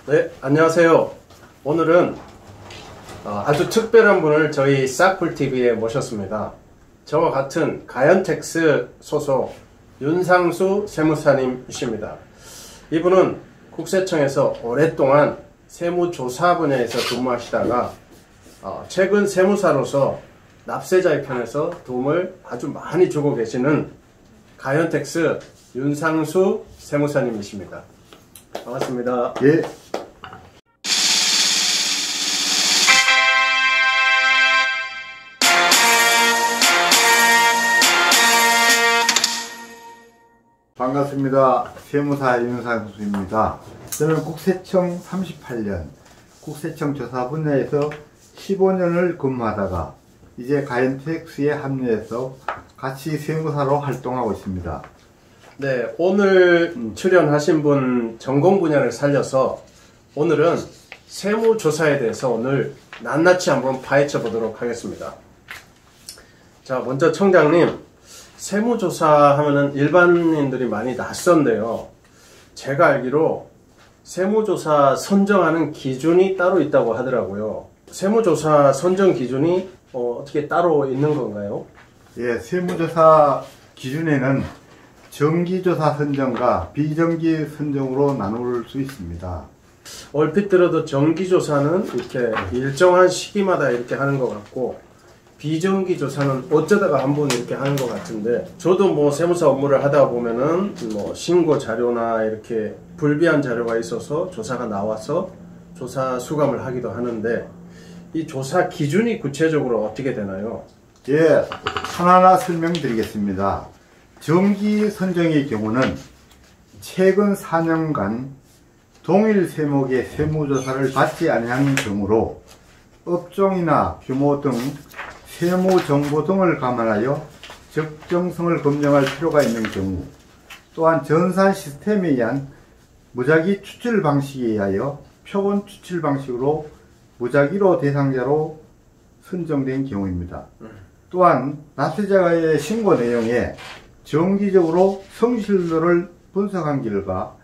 네, 안녕하세요. 오늘은 아주 특별한 분을 저희 싹풀TV에 모셨습니다. 저와 같은 가연텍스 소속 윤상수 세무사님이십니다. 이분은 국세청에서 오랫동안 세무조사 분야에서 근무하시다가 최근 세무사로서 납세자의 편에서 도움을 아주 많이 주고 계시는 가연텍스 윤상수 세무사님이십니다. 반갑습니다. 예. 반갑습니다. 세무사 윤상수입니다. 저는 국세청 38년, 국세청 조사 분야에서 15년을 근무하다가 이제 가연텍스에 합류해서 같이 세무사로 활동하고 있습니다. 네, 오늘 출연하신 분 전공 분야를 살려서 오늘은 세무조사에 대해서 오늘 낱낱이 한번 파헤쳐 보도록 하겠습니다. 자, 먼저 청장님, 세무조사 하면은 일반인들이 많이 낯선데요. 제가 알기로 세무조사 선정하는 기준이 따로 있다고 하더라고요. 세무조사 선정 기준이 어떻게 따로 있는 건가요? 예, 세무조사 기준에는 정기조사 선정과 비정기 선정으로 나눌 수 있습니다. 얼핏 들어도 정기조사는 이렇게 일정한 시기마다 이렇게 하는 것 같고, 비정기조사는 어쩌다가 한 번 이렇게 하는 것 같은데, 저도 뭐 세무사 업무를 하다 보면은 뭐 신고 자료나 이렇게 불비한 자료가 있어서 조사가 나와서 조사 수감을 하기도 하는데, 이 조사 기준이 구체적으로 어떻게 되나요? 예, 하나하나 설명드리겠습니다. 정기 선정의 경우는 최근 4년간 동일 세목의 세무조사를 받지 아니한 경우로 업종이나 규모 등 세무정보 등을 감안하여 적정성을 검증할 필요가 있는 경우, 또한 전산 시스템에 의한 무작위 추출 방식에 의하여 표본 추출 방식으로 무작위로 대상자로 선정된 경우입니다. 또한 납세자의 신고 내용에 정기적으로 성실도를 분석한 결과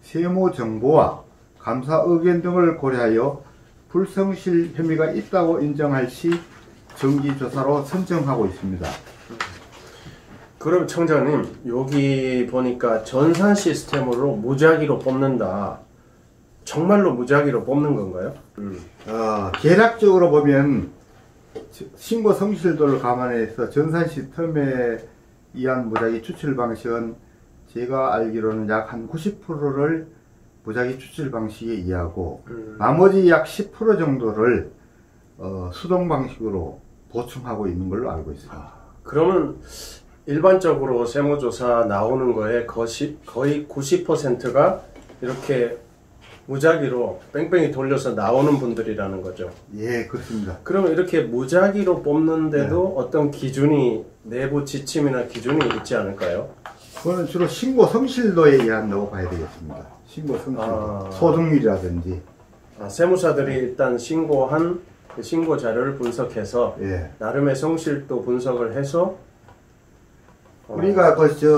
세무정보와 감사 의견 등을 고려하여 불성실 혐의가 있다고 인정할 시 정기조사로 선정하고 있습니다. 그럼 청장님, 여기 보니까 전산 시스템으로 무작위로 뽑는다. 정말로 무작위로 뽑는 건가요? 계략적으로 보면 신고 성실도를 감안해서 전산 시스템에 의한 무작위 추출 방식은 제가 알기로는 약 한 90%를 무작위 추출 방식에 의하고 나머지 약 10% 정도를 수동 방식으로 보충하고 있는 걸로 알고 있습니다. 그러면 일반적으로 세무조사 나오는 거에 거의 90%가 이렇게 무작위로 뺑뺑이 돌려서 나오는 분들이라는 거죠. 예, 그렇습니다. 그러면 이렇게 무작위로 뽑는데도 어떤 기준이, 내부 지침이나 기준이 있지 않을까요? 그거는 주로 신고 성실도에 의한다고 봐야 되겠습니다. 신고 성실도, 소득률이라든지. 세무사들이 일단 신고한 신고 자료를 분석해서 나름의 성실도 분석을 해서 우리가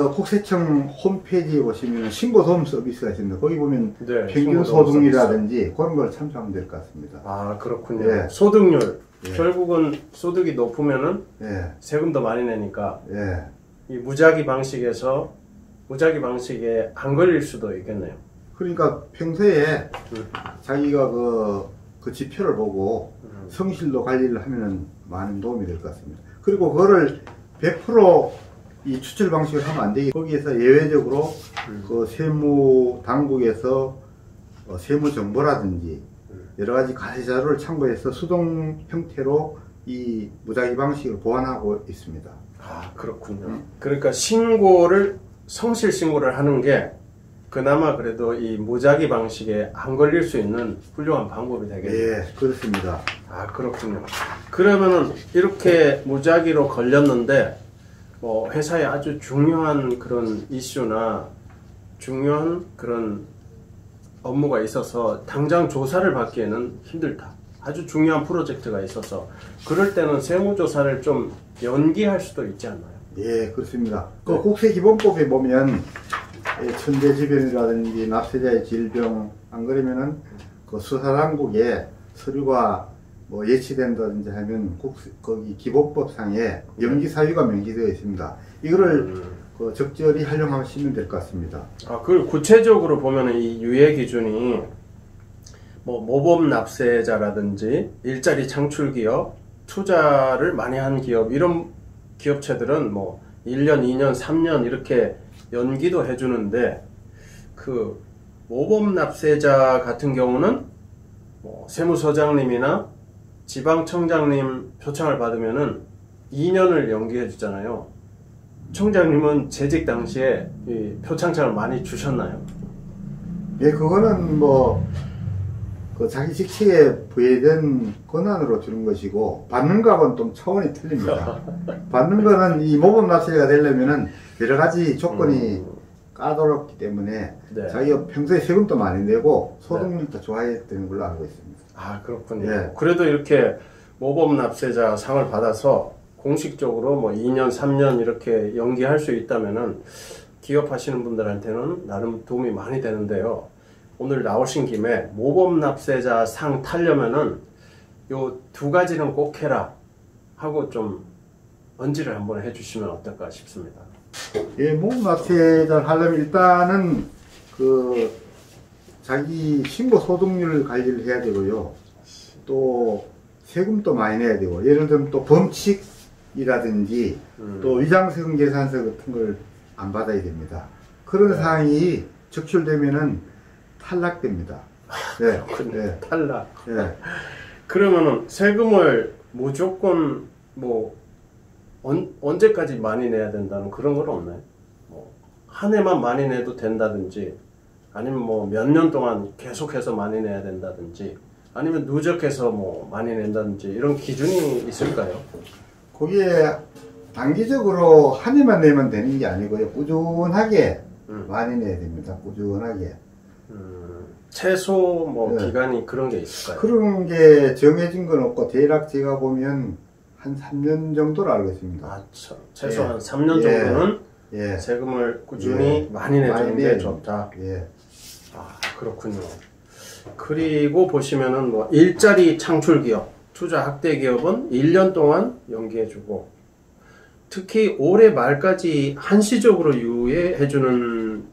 국세청 홈페이지에 보시면 신고도움 서비스가 있습니다. 거기 보면 평균 소득률이라든지 그런 걸 참조하면 될 것 같습니다. 아, 그렇군요. 소득률. 결국은 소득이 높으면은 세금도 많이 내니까 이 무작위 방식에 안 걸릴 수도 있겠네요. 그러니까 평소에 자기가 그 지표를 보고 성실도 관리를 하면은 많은 도움이 될 것 같습니다. 그리고 그거를 100% 이 추출 방식을 하면 안 되기, 거기에서 예외적으로 그 세무 당국에서 세무 정보라든지 여러 가지 가세 자료를 참고해서 수동 형태로 이 무작위 방식을 보완하고 있습니다. 아, 그렇군요. 그러니까 성실 신고를 하는 게 그나마 그래도 이 무작위 방식에 안 걸릴 수 있는 훌륭한 방법이 되겠네요. 예, 그렇습니다. 아, 그렇군요. 그러면은 이렇게 무작위로 걸렸는데 회사에 아주 중요한 그런 이슈나 중요한 그런 업무가 있어서 당장 조사를 받기에는 힘들다. 아주 중요한 프로젝트가 있어서 그럴 때는 세무조사를 좀 연기할 수도 있지 않나요? 예, 그렇습니다. 그 국세기본법에 보면 천재지변이라든지 납세자의 질병, 안 그러면은 그 수사당국에 서류가 뭐 예치된다든지 하면 거기 기본법상에 연기 사유가 명기되어 있습니다. 이거를 그 적절히 활용하시면 될 것 같습니다. 아, 그 구체적으로 보면은 이 유예 기준이 뭐 모범 납세자라든지 일자리 창출 기업, 투자를 많이 한 기업, 이런 기업체들은 뭐 1년, 2년, 3년 이렇게 연기도 해주는데, 그 모범 납세자 같은 경우는 뭐 세무서장님이나 지방청장님 표창을 받으면은 2년을 연기해 주잖아요. 청장님은 재직 당시에 이 표창장을 많이 주셨나요? 예, 그거는 뭐 그 자기 직책에 부여된 권한으로 주는 것이고, 받는 거하고는 좀 차원이 틀립니다. 받는 거는 이 모범 납세자가 되려면은 여러 가지 조건이 까다롭기 때문에 네. 자기가 평소에 세금도 많이 내고 소득률도 좋아야 되는 걸로 알고 있습니다. 아, 그렇군요. 예. 그래도 이렇게 모범 납세자 상을 받아서 공식적으로 뭐 2년, 3년 이렇게 연기할 수 있다면은 기업 하시는 분들한테는 나름 도움이 많이 되는데요. 오늘 나오신 김에 모범 납세자 상 타려면은 요 두 가지는 꼭 해라 하고 좀 언지를 한번 해주시면 어떨까 싶습니다. 예, 모범 납세자를 하려면 일단은 그 자기 신고 소득률 관리를 해야 되고요. 또 세금도 많이 내야 되고, 예를 들면 또 범칙이라든지 또 위장세금 계산서 같은 걸 안 받아야 됩니다. 그런 네. 사항이 적출되면은 탈락됩니다. 네, 네, 탈락. 네. 그러면은 세금을 무조건 뭐 언제까지 많이 내야 된다는 그런 건 없나요? 뭐 한 해만 많이 내도 된다든지, 아니면 뭐 몇 년 동안 계속해서 많이 내야 된다든지, 아니면 누적해서 뭐 많이 낸다든지 이런 기준이 있을까요? 거기에 단기적으로 한 해만 내면 되는 게 아니고요. 꾸준하게 많이 내야 됩니다. 꾸준하게. 최소 뭐 네. 기간이 그런 게 있을까요? 그런 게 정해진 건 없고, 대략 제가 보면 한 3년 정도로 알고 있습니다. 아, 최소 예. 한 3년 예. 정도는 예. 세금을 꾸준히 예. 많이 내주는 많이 게 내야 좋다. 예. 아, 그렇군요. 그리고 보시면은 뭐 일자리 창출 기업, 투자 확대 기업은 1년 동안 연기해주고, 특히 올해 말까지 한시적으로 유예해주는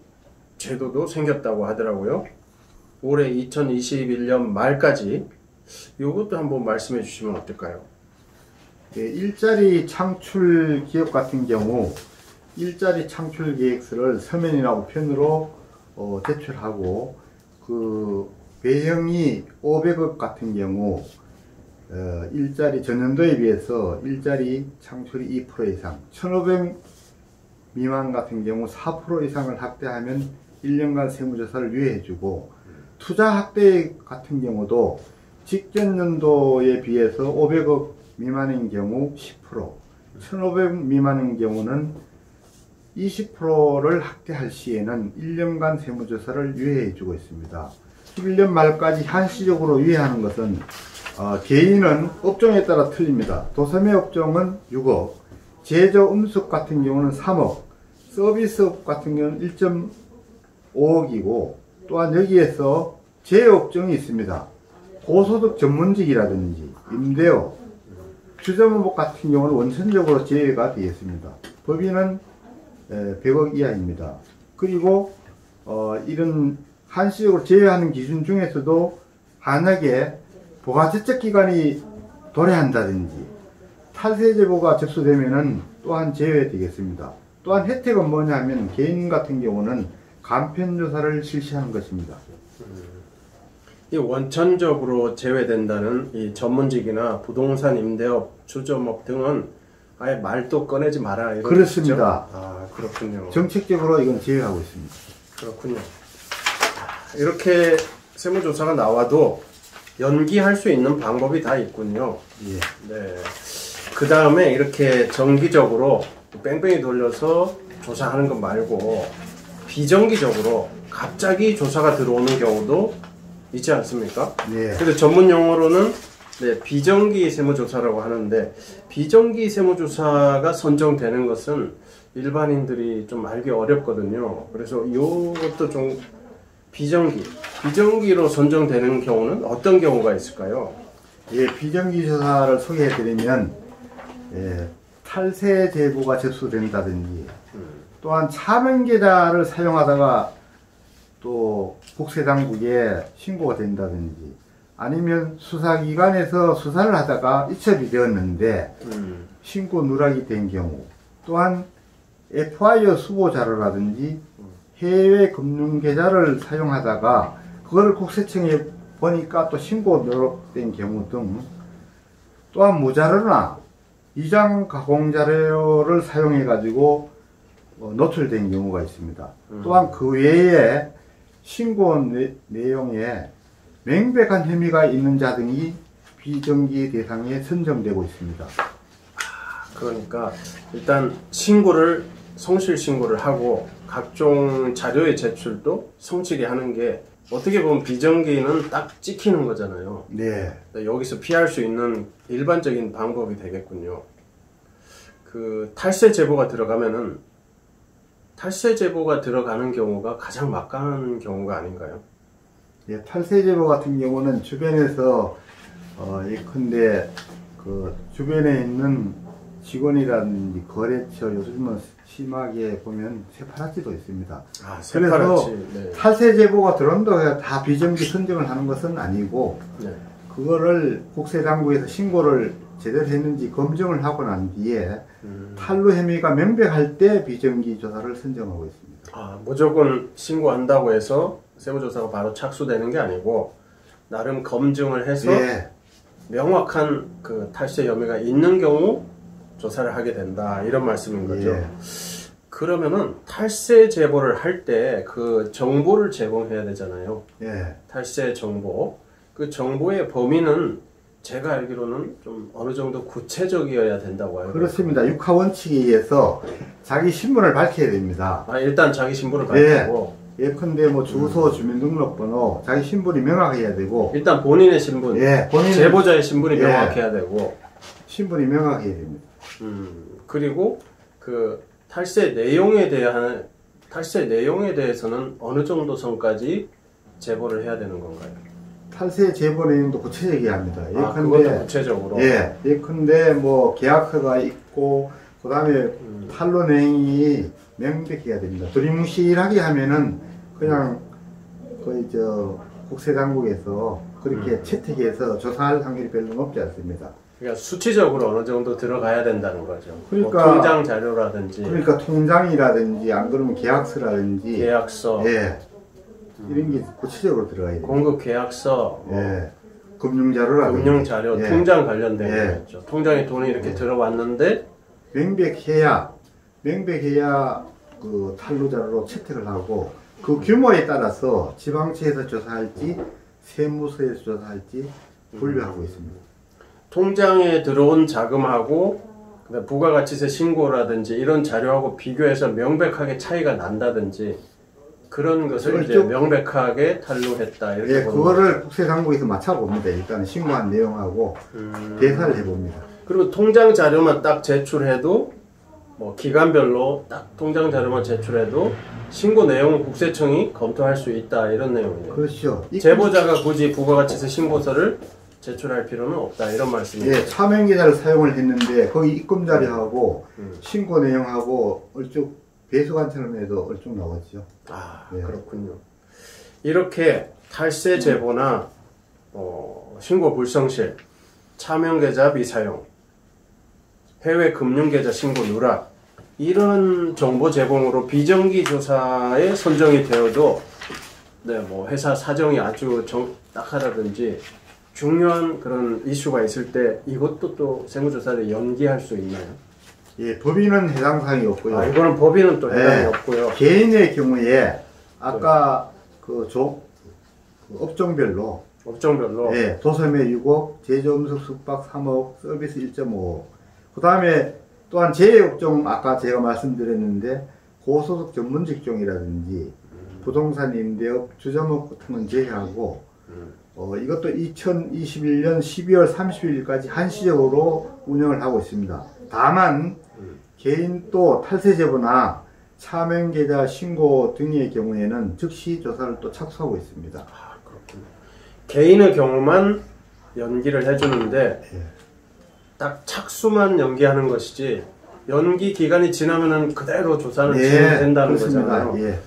제도도 생겼다고 하더라고요. 올해 2021년 말까지 이것도 한번 말씀해 주시면 어떨까요? 예, 일자리 창출 기업 같은 경우 일자리 창출 계획서를 서면이나 우편으로 제출하고, 그 배형이 500억 같은 경우 일자리 전년도에 비해서 일자리 창출이 2% 이상, 1,500 미만 같은 경우 4% 이상을 확대하면 1년간 세무조사를 유예해주고, 투자 확대 같은 경우도 직전 연도에 비해서 500억 미만인 경우 10%, 1,500 미만인 경우는 20%를 확대할 시에는 1년간 세무조사를 유예해주고 있습니다. 11년 말까지 한시적으로 유예하는 것은 개인은 업종에 따라 틀립니다. 도소매 업종은 6억, 제조 음식 같은 경우는 3억, 서비스업 같은 경우는 1.5억이고, 또한 여기에서 제업종이 있습니다. 고소득 전문직이라든지 임대업, 주점업 같은 경우는 원천적으로 제외가 되어 있습니다. 법인은 100억 이하입니다. 그리고 이런 한시적으로 제외하는 기준 중에서도 만약에 부가제적 기간이 도래한다든지 탈세 제보가 접수되면은 또한 제외되겠습니다. 또한 혜택은 뭐냐 하면 개인 같은 경우는 간편조사를 실시하는 것입니다. 이 원천적으로 제외된다는 이 전문직이나 부동산 임대업, 주점업 등은 아예 말도 꺼내지 마라, 이런 그렇습니다. 뜻이죠? 아, 그렇군요. 정책적으로 이건 제외하고 있습니다. 그렇군요. 이렇게 세무조사가 나와도 연기할 수 있는 방법이 다 있군요. 예. 네. 그 다음에 이렇게 정기적으로 뺑뺑이 돌려서 조사하는 것 말고 비정기적으로 갑자기 조사가 들어오는 경우도 있지 않습니까? 예. 근데 전문 용어로는 네, 비정기 세무조사라고 하는데 비정기 세무조사가 선정되는 것은 일반인들이 좀 알기 어렵거든요. 그래서 이것도 좀 비정기로 선정되는 경우는 어떤 경우가 있을까요? 예, 비정기 조사를 소개해드리면 탈세 제보가 접수된다든지 또한 차명계좌를 사용하다가 또 국세당국에 신고가 된다든지 아니면 수사기관에서 수사를 하다가 이첩이 되었는데 신고 누락이 된 경우 또한 FIR 수보 자료라든지 해외 금융계좌를 사용하다가 그거를 국세청에 보니까 또 신고 누락된 경우 등 또한 무자료나 이장 가공 자료를 사용해 가지고 노출된 경우가 있습니다. 또한 그 외에 신고 내용에 명백한 혐의가 있는 자 등이 비정기 대상에 선정되고 있습니다. 그러니까 일단 성실 신고를 하고 각종 자료의 제출도 성실히 하는 게 어떻게 보면 비정기는 딱 찍히는 거잖아요. 네. 여기서 피할 수 있는 일반적인 방법이 되겠군요. 그 탈세 제보가 들어가면은 탈세 제보가 들어가는 경우가 가장 막강한 경우가 아닌가요? 예, 탈세 제보 같은 경우는 주변에서 예컨대 그 주변에 있는 직원이라든지 거래처 요즘은 심하게 보면 세파라치도 있습니다. 세파라치. 그래서 네. 탈세 제보가 들어온다고 해서 다 비정기 선정을 하는 것은 아니고 네. 그거를 국세당국에서 신고를 제대로 했는지 검증을 하고 난 뒤에 탈루 혐의가 명백할 때 비정기 조사를 선정하고 있습니다. 무조건 신고한다고 해서 세무조사가 바로 착수되는 게 아니고 나름 검증을 해서 예. 명확한 그 탈세 혐의가 있는 경우 조사를 하게 된다 이런 말씀인 거죠. 예. 그러면은 탈세 제보를 할 때 그 정보를 제공해야 되잖아요. 예. 탈세 정보. 그 정보의 범위는 제가 알기로는 좀 어느 정도 구체적이어야 된다고 알고 그렇습니다. 육하 원칙에 의해서 자기 신분을 밝혀야 됩니다. 일단 자기 신분을 밝히고 예컨대 뭐 주소, 주민등록번호, 자기 신분이 명확해야 되고 일단 본인의 신분, 제보자의 신분이 명확해야 되고 신분이 명확해야 됩니다. 그리고 그 탈세 내용에 대해서는 어느 정도 선까지 제보를 해야 되는 건가요? 탈세 제보 내용도 구체적이어야 합니다. 그것도 구체적으로. 예컨대 뭐 계약서가 있고 그 다음에 탈루 내용이 명백해야 됩니다. 두리뭉실하게 하면은 그냥 거의 국세당국에서 그렇게 채택해서 조사할 확률이 별로 높지 않습니다. 그러니까 수치적으로 어느 정도 들어가야 된다는 거죠. 그러니까 뭐 통장 자료라든지. 그러니까 통장이라든지 안 그러면 계약서라든지. 계약서. 이런 게 구체적으로 들어가야 돼요. 공급 계약서. 금융자료라든지. 금융자료, 통장 관련된 거죠. 통장에 돈이 이렇게 들어왔는데 명백해야 그 탈루자료로 채택을 하고 그 규모에 따라서 지방채에서 조사할지 세무서에서 조사할지 분류하고 있습니다. 통장에 들어온 자금하고 부가가치세 신고라든지 이런 자료하고 비교해서 명백하게 차이가 난다든지 그런 것을 이제 명백하게 탄로했다 이렇게 보는 그거를 국세당국에서 맞춰봅니다. 일단 신고한 내용하고 대사를 해봅니다. 그리고 통장 자료만 딱 제출해도 뭐 기간별로 딱 통장 자료만 제출해도 신고 내용은 국세청이 검토할 수 있다 이런 내용이에요. 그렇죠. 제보자가 굳이 부가가치세 신고서를 제출할 필요는 없다 이런 말씀이에요. 차명계좌를 사용을 했는데 거기 입금 자료하고 신고 내용하고 얼쭉 배수관처럼 해도 얼쭉 나왔죠. 그렇군요. 이렇게 탈세 제보나 신고 불성실, 차명계좌 미사용, 해외 금융계좌 신고 누락 이런 정보 제공으로 비정기 조사에 선정이 되어도 뭐 회사 사정이 아주 딱하다든지 중요한 그런 이슈가 있을 때 이것도 또 세무조사를 연기할 수 있나요? 법인은 해당 사항이 없고요. 이거는 법인은 또 해당이 없고요. 개인의 경우에 아까 그 업종별로 도소매 6억, 제조음식 숙박 3억, 서비스 1.5억. 그 다음에 또한 제업종 아까 제가 말씀드렸는데 고소득 전문 직종이라든지 부동산 임대업, 주점업 같은 건 제외하고 이것도 2021년 12월 30일까지 한시적으로 운영을 하고 있습니다. 다만 개인 또 탈세 제보나 차명 계좌 신고 등의 경우에는 즉시 조사를 또 착수하고 있습니다. 아, 그렇군요. 개인의 경우만 연기를 해주는데 예. 딱 착수만 연기하는 것이지 연기 기간이 지나면은 그대로 조사는 예, 진행된다는 그렇습니다. 거잖아요. 예.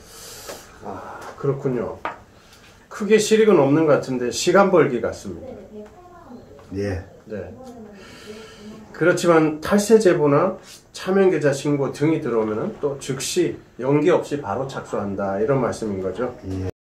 아, 그렇군요. 크게 실익은 없는 것 같은데 시간 벌기 같습니다. 예. 네. 그렇지만 탈세 제보나 차명 계좌 신고 등이 들어오면은 또 즉시 연기 없이 바로 착수한다 이런 말씀인 거죠. 예.